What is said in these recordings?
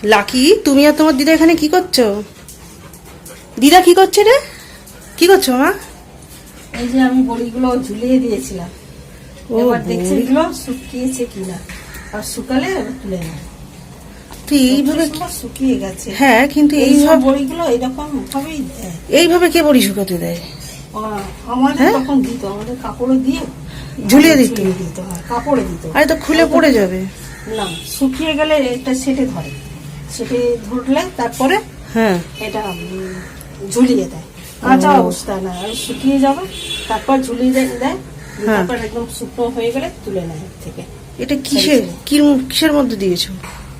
Lucky, তুমি আর তোমার দিদা এখানে কি করছো? দিদা কি করছে রে? কি করছো মা? এই যে আমি বড়িগুলো ঝুলিয়ে দিয়েছিলাম, এবার দেখছি এগুলো শুকিয়েছে কিনা, আর শুকালে তুলে নেব। তো এইভাবে শুকিয়ে গেছে। হ্যাঁ, কিন্তু এইভাবে বড়িগুলো এরকম ভাবেই দেয়। এইভাবে কে বড়ি শুকাতে দেয়? আমাদের তখন দিত, আমাদের কাপড়ে দিয়ে ঝুলিয়ে দিত। কাপড়ে দিত। আরে তো খুলে পড়ে যাবে। না, শুকিয়ে গেলে এটা সেটে ধরে, সেটে ধরলে তারপরে হ্যাঁ এটা ঝুলিয়ে দেয়। কাঁচা অবস্থা না, আর শুকিয়ে যাবে তারপর ঝুলিয়ে দেয়। তারপর একদম শুকনো হয়ে গেলে তুলে নেয় থেকে। এটা কিসের মধ্যে দিয়েছো?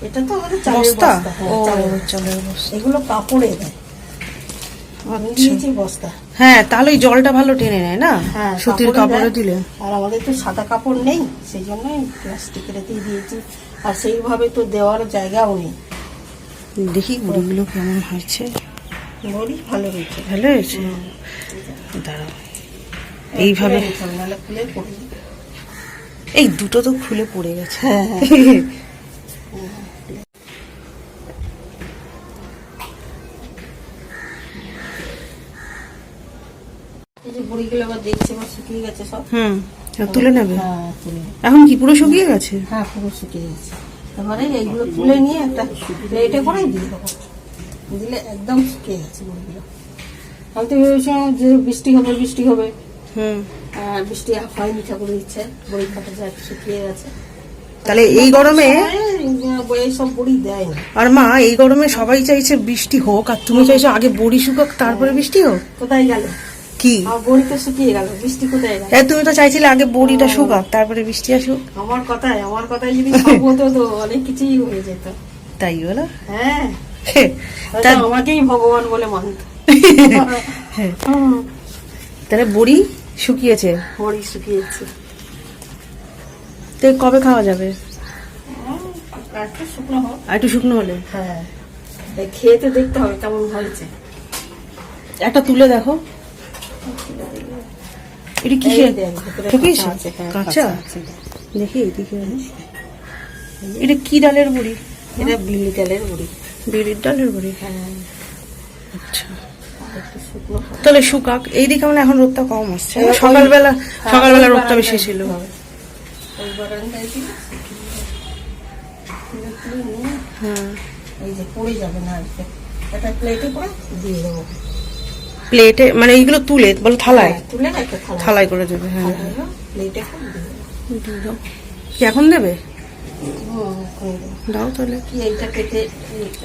এটা তো আমাদের চালের বস্তা। চালের বস্তা। এগুলো কাপড়ে দেয়। দিয়েছি বস্তা। হ্যাঁ, তাহলে ওই জলটা ভালো টেনে নেয় না? হ্যাঁ, সুতির কাপড়ে দিলে। আর আমাদের তো সাদা কাপড় নেই, সেই জন্যই প্লাস্টিকের দিয়েছি। আর সেইভাবে তো দেওয়ার জায়গাও নেই। দেখি বড়িগুলো কেমন হয়েছে। বড়ি ভালো হয়েছে। ভালো হয়েছে। দাঁড়াও, এইভাবে এই দুটো তো খুলে পড়ে গেছে। বড়িগুলো আবার দেখছি শুকিয়ে গেছে সব। তুলে নেবে? হ্যাঁ, তুলে। এখন কি পুরো শুকিয়ে গেছে? হ্যাঁ, পুরো শুকিয়ে গেছে। এবারে এইগুলো তুলে নিয়ে একটা প্লেটে করে দিয়ে দেবো, দিলে একদম শুকিয়ে গেছে বড়িগুলো। আমি তো ভেবেছিলাম যে বৃষ্টি হবে, বৃষ্টি হবে। বৃষ্টি হয়নি, ঠাকুরের ইচ্ছে। বড়ি কাটা যায়, শুকিয়ে গেছে। তাহলে এই গরমে সব বড়ি দেয় না। আর মা, এই গরমে সবাই চাইছে বৃষ্টি হোক, আর তুমি চাইছো আগে বড়ি শুকাক তারপরে বৃষ্টি হোক। কোথায় গেল কি? বড়ি তো শুকিয়ে গেল, বৃষ্টি কোথায় গেল? তুমি তো চাইছিলে আগে বড়িটা শুকাক তারপরে বৃষ্টি আসুক। আমার কথায় যদি সব হতো তো অনেক কিছুই হয়ে যেত। তাই বলো? হ্যাঁ, আমাকেই ভগবান বলে মানত। তাহলে বড়ি শুকিয়েছে? বড়ি শুকিয়েছে। তো কবে খাওয়া যাবে? আর একটু শুকনো হলে। হ্যাঁ, খেয়ে তো দেখতে হবে কেমন হয়েছে। একটা তুলে দেখো। এটা কিসের? কাঁচা? দেখি এইদিকে। এটা কি ডালের বড়ি? এটা বিউলি ডালের বড়ি। বিউলির ডালের বড়ি? হ্যাঁ। আচ্ছা, তাহলে শুকাক। এইদিকে মানে এখন রোদটা কম আসছে। সকালবেলা রোদটা বেশি ছিল। হ্যাঁ, এই যে পড়ে যাবে না, একটা প্লেটে করে দিয়ে দেবো। প্লেটে মানে এইগুলো তুলে বলো থালায়? তুলে না, একটা থালায় করে দেবে। হ্যাঁ, প্লেটে করে দিয়ে দেবো। কি এখন দেবে? দাও তাহলে। কি এইটা পেতে?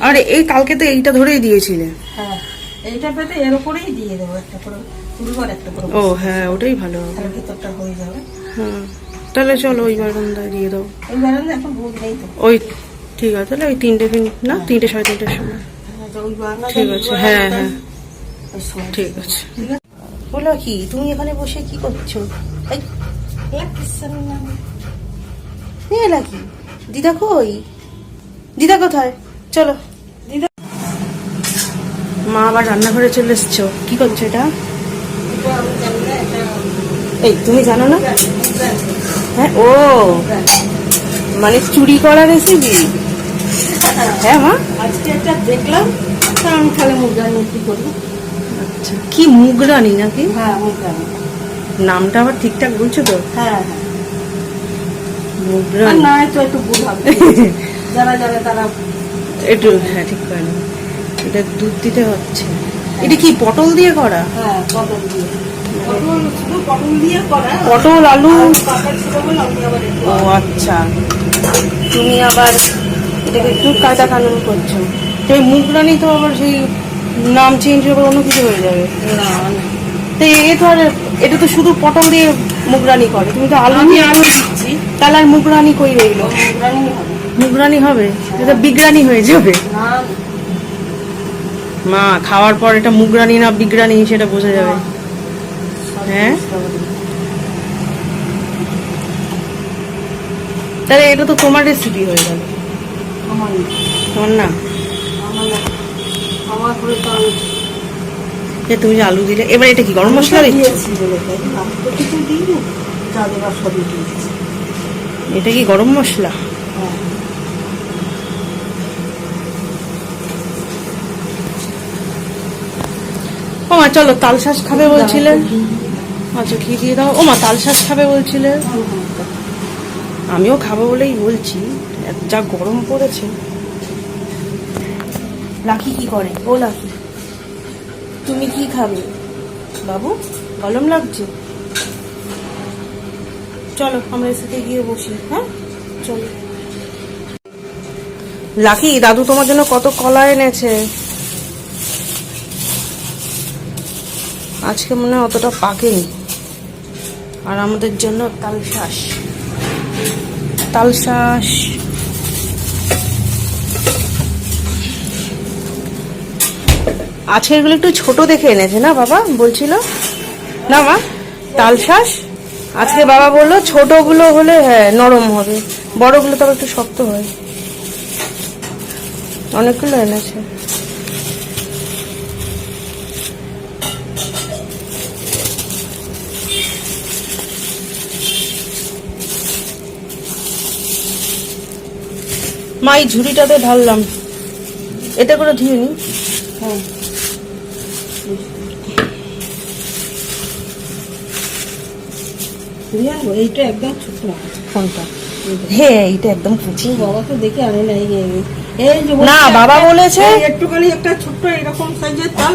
আরে এই কালকে তো এইটা ধরেই দিয়েছিলে। হ্যাঁ, এইটা পেতে এর উপরেই দিয়ে দেবো, একটা করে তুলবার একটা করে। ও হ্যাঁ, ওটাই ভালো হবে। তাহলে ভিতরটা হয়ে যাবে। হ্যাঁ, তাহলে চলো ওই বারান্দায় দিয়ে দাও। ওই বারান্দা এখন রোদ নেই তো। ওই ঠিক আছে, তাহলে ওই 3টে না 3টে 3:30টার সময়। ঠিক আছে। হ্যাঁ হ্যাঁ, ঠিক আছে। বলো কি, তুমি এখানে বসে কি করছো? লাকি, দিদা কই? দিদা কোথায়? চলো দিদা। মা আবার রান্নাঘরে চলে এসছো। কি করছো এটা? এই তুমি জানো না? হ্যাঁ, ও মানে চুরি করা রেসিপি। হ্যাঁ মা, আজকে একটা দেখলাম, আমি তাহলে মুগরানি কি করি। আচ্ছা, কি মুগরানি নাকি? হ্যাঁ, মুগরানি। নামটা আবার ঠিকঠাক বলছো তো? হ্যাঁ, মুগরানি না, একটু ভুল হবে। যারা তারা একটু, হ্যাঁ ঠিক করে না। এটা দুধ দিতে হচ্ছে। এটা কি পটল দিয়ে করা? হ্যাঁ, পটল দিয়ে। পটল দিয়ে করা। পটল আলু। ও আচ্ছা, তুমি আবার এটাকে একটু কাঁচা কানুন করছো। তো এই মুগরানি তো আবার সেই নাম চেঞ্জ হবে, অন্য কিছু হয়ে যাবে। না, তো এটা তো শুধু পটল দিয়ে মুগরানি করে, তুমি তো আলু দিয়ে আলু দিচ্ছি। তাহলে আর মুগরানি কই রইল? মুগরানি হবে, এটা বিগরানি হয়ে যাবে। মা, খাওয়ার পর এটা মুগরানি না বিগরানি সেটা বোঝা যাবে। হ্যাঁ, তাহলে এটা তো তোমার রেসিপি হয়ে গেল। তোমার না? তুমি যে আলু দিলে, এবার এটা কি গরম মশলা দিচ্ছি? এটা কি গরম মশলা? মা চলো তালশাঁস খাবে বলছিলে। আচ্ছা ঘি দিয়ে দাও। ও মা তালশাঁস খাবে বলছিলে। আমিও খাবো বলেই বলছি, যা গরম পড়েছে। লাকি কি করে? ও লাকি, তুমি কি খাবে বাবু? গরম লাগছে? চলো আমরা এর সাথে গিয়ে বসি। হ্যাঁ চলো। লাকি, দাদু তোমার জন্য কত কলা এনেছে। আজকে মনে হয় অতটা পাকেনি। আর আমাদের জন্য তালশাঁস। তালশাঁস আজকে এগুলো একটু ছোট দেখে এনেছে না বাবা, বলছিল না মা? তালশাঁস আজকে বাবা বললো ছোটগুলো হলে হ্যাঁ নরম হবে, বড়গুলো তবে একটু শক্ত হয়। অনেকগুলো এনেছে। মা এই ঝুড়িটাতে ঢাললাম, এটা করে ধুয়ে নি। হ্যাঁ এইটা একদম ছোট ফোনটা। হ্যাঁ এইটা একদম কুচি। বাবা তো দেখে আনে না। এই যে না বাবা বলেছে একটুখানি একটা ছোট্ট এরকম সাইজের তাল,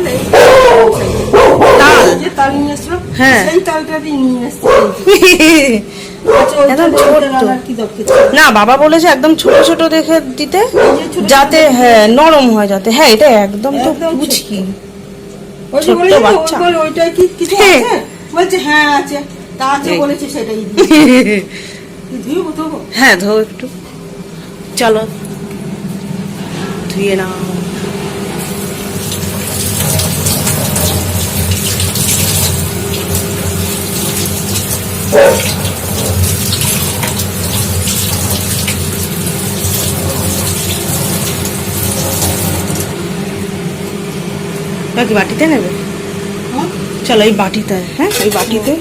তাল যে তাল নিয়ে এসছো, হ্যাঁ সেই তালটা দিয়ে নিয়ে এসছে। একদম ছোট। না বাবা বলেছে একদম ছোট ছোট দেখে দিতে, যাতে হ্যাঁ নরম হয় যাতে। হ্যাঁ এটা একদম তো কুচি। ছোট্ট বাচ্চা। ওইটাই কি কিছু আছে? বলছে হ্যাঁ আছে। তা আছে বলেছে সেটাই ধুয়ে ধোবো। হ্যাঁ ধো একটু, চলো ধুয়ে নাও। কি বাটিতে নেবে? চলো এই বাটিতে। হ্যাঁ এই বাটিতে,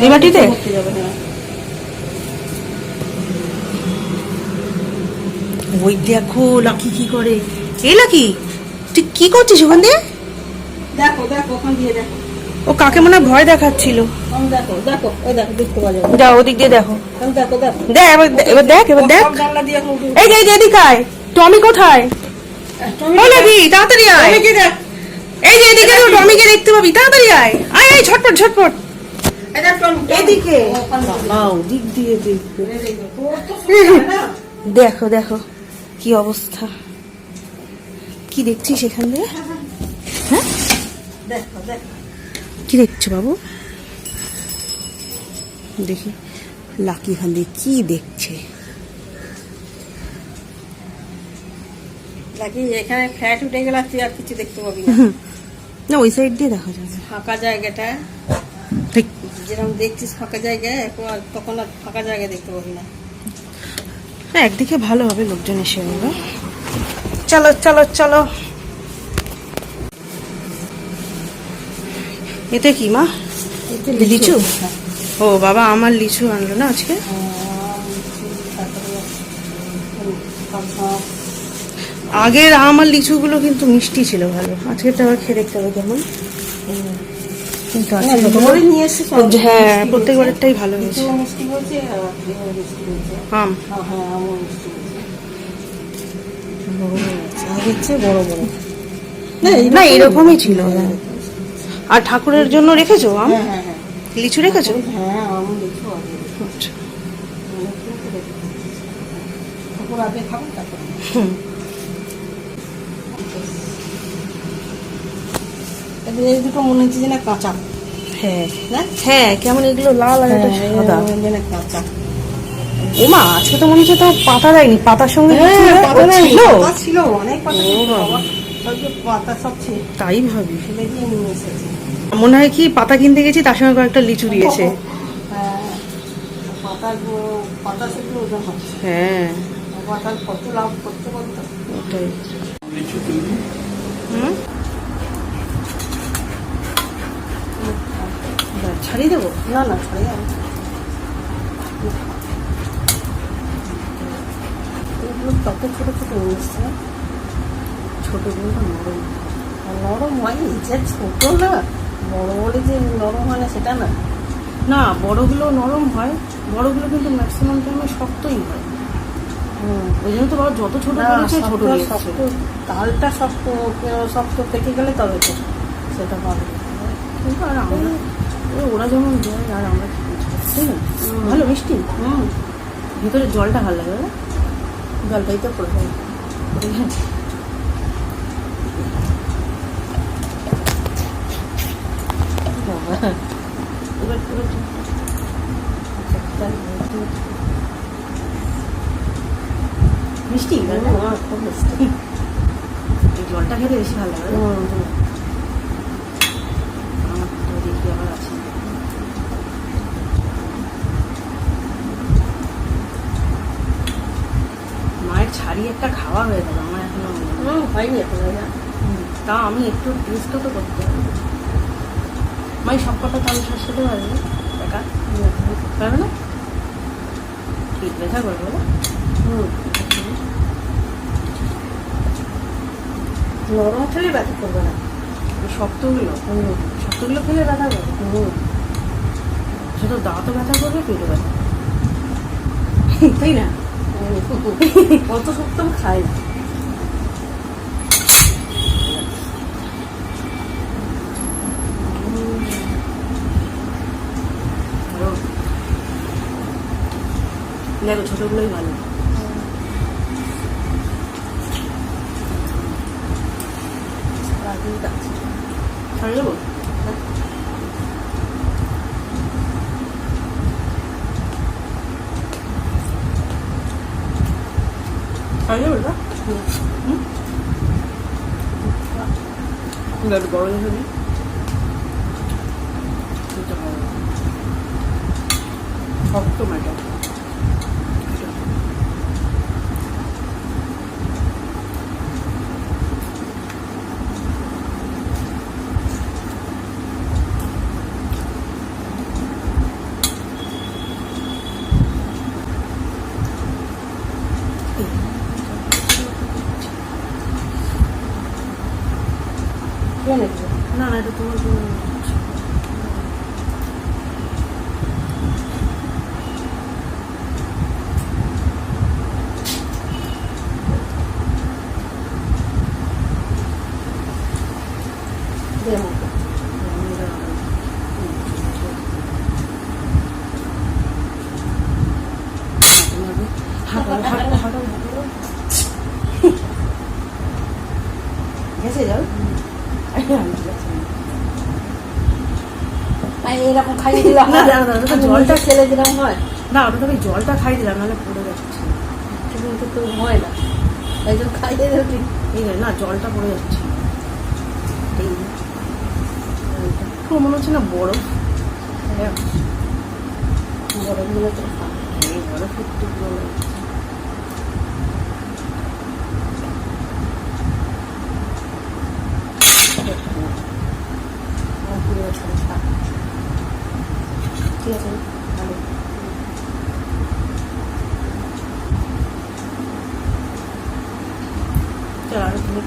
এই বাটিতে। ওই দেখো লাকি কি করে। এই লাকি তুই কি করছিস ওখান দিয়ে? দেখো দেখো ওখান দিয়ে দেখো। ও কাকে মনে হয় ভয় দেখাচ্ছিল। দেখো দেখো ওই দেখো দেখতে পাওয়া যাবে। যাও ওদিক দিয়ে দেখো। দেখো দেখো দেখ এবার দেখ, এবার দেখ। এই যে এদিকে আয়। টমি কোথায়? ওই লাকি তাড়াতাড়ি আয়। এই যে এদিকে টমিকে দেখতে পাবি, তাড়াতাড়ি আয়। আয় আয় ঝটপট ঝটপট। এদিকে দিক দিয়ে দেখো দেখো কি অবস্থা। কি দেখছিস এখান দিয়ে? হ্যাঁ দেখো দেখো কি দেখছো বাবু? দেখি লাকি এখান দিয়ে কি দেখছে। লাকি এখানে ফ্যাট উঠে গেলে তুই আর কিছু দেখতে পাবি না। না ওই সাইড দিয়ে দেখা যাবে ফাঁকা জায়গাটা। যেরকম দেখছিস ফাঁকা জায়গায়, তখন আর ফাঁকা জায়গা দেখতে পাবি না। হ্যাঁ একদিকে ভালো হবে, লোকজন এসে গেলো। চলো চলো চলো। এতে কি মা? লিচু? ও বাবা আমার লিচু আনলো না আজকে। আগের আমার লিচুগুলো কিন্তু মিষ্টি ছিল ভালো, আজকেরটা আবার খেয়ে দেখতে হবে কেমন। কিন্তু হ্যাঁ প্রত্যেকবারেরটাই ভালো হয়েছে। আম না এরকমই ছিল। আর ঠাকুরের জন্য রেখেছো আম? লিচু রেখেছো? হ্যাঁ আম লিচু আছে। আচ্ছা এই দুটো মনে হচ্ছে যে না কাঁচা। হ্যাঁ হ্যাঁ কেমন এগুলো লাল আর এটা সাদা কাঁচা। ও মা আজকে তো মনে হচ্ছে তো পাতা দেয়নি, পাতার সঙ্গে ছিল অনেক পাতা সব ছিল। তাই ভাবি মনে হয় কি পাতা কিনতে গেছি তার সঙ্গে কয়েকটা লিচু দিয়েছে। হ্যাঁ কত লাভ করতে পারতো। ওটাই। ছাড়িয়ে দেবো? না না ছাড়িয়ে এগুলো কত ছোট ছোট এসছে। ছোটগুলো নরম। নরম হয় যে ছোট না, বড় বড় যে নরম হয় না সেটা না। না, বড়গুলো নরম হয়, বড়গুলো কিন্তু ম্যাক্সিমাম টাইমে শক্তই হয়। ওই জন্য তো বাবা যত ছোট করেছে ছোট দিয়েছে। তালটা শক্ত শক্ত থেকে গেলে তবে তো সেটা ভালো। কিন্তু আর আমরা ওরা যেমন দেয় আর আমরা কি বুঝবো, তাই না? ভালো মিষ্টি। ভিতরে জলটা ভালো লাগে না, জলটাই তো পড়ে যায়। এবার মিষ্টি খুব মিষ্টি। এই জলটা খেতে বেশি ভালো লাগে। আমার তো দেখি আবার আছে। মায়ের ছাড়ি একটা খাওয়া হয়ে গেল, আমার এখনো হয়নি এখন। তা আমি একটু টেস্টও তো করতে পারবো। মাই সব কটা তাল শ্বাস খেতে পারবে একা? পারবে না? ঠিক ব্যথা করবে বলো? নরম খেলে ব্যথা করবে না, শক্তগুলো শক্তগুলো খেলে ব্যথা করবে। শুধু দাঁতও ব্যথা করবে, পেটও ব্যথা, তাই না? অত শক্ত আমি খাই না। দেখো ছোটগুলোই ভালো। ছাড় দেবো? ছাড় দেবো এটা? একটু বড় দেখে দিই। শক্ত ম্যাটার। না না, এটা তোমার জন্য। গেছে জল? এরকম খাইয়ে দিলাম না, জলটা খেলে দিলাম হয় না, ওটা তবে জলটা খাই দিলাম, নাহলে পড়ে যাচ্ছে। কিন্তু তো হয় না, তাই জন্য খাইয়ে দিলাম। এই না, জলটা পড়ে যাচ্ছে। এই মনে হচ্ছে না বরফ, বরফগুলো তো বরফ একটু ঠিক আছে, ভালো। চল আর তুমি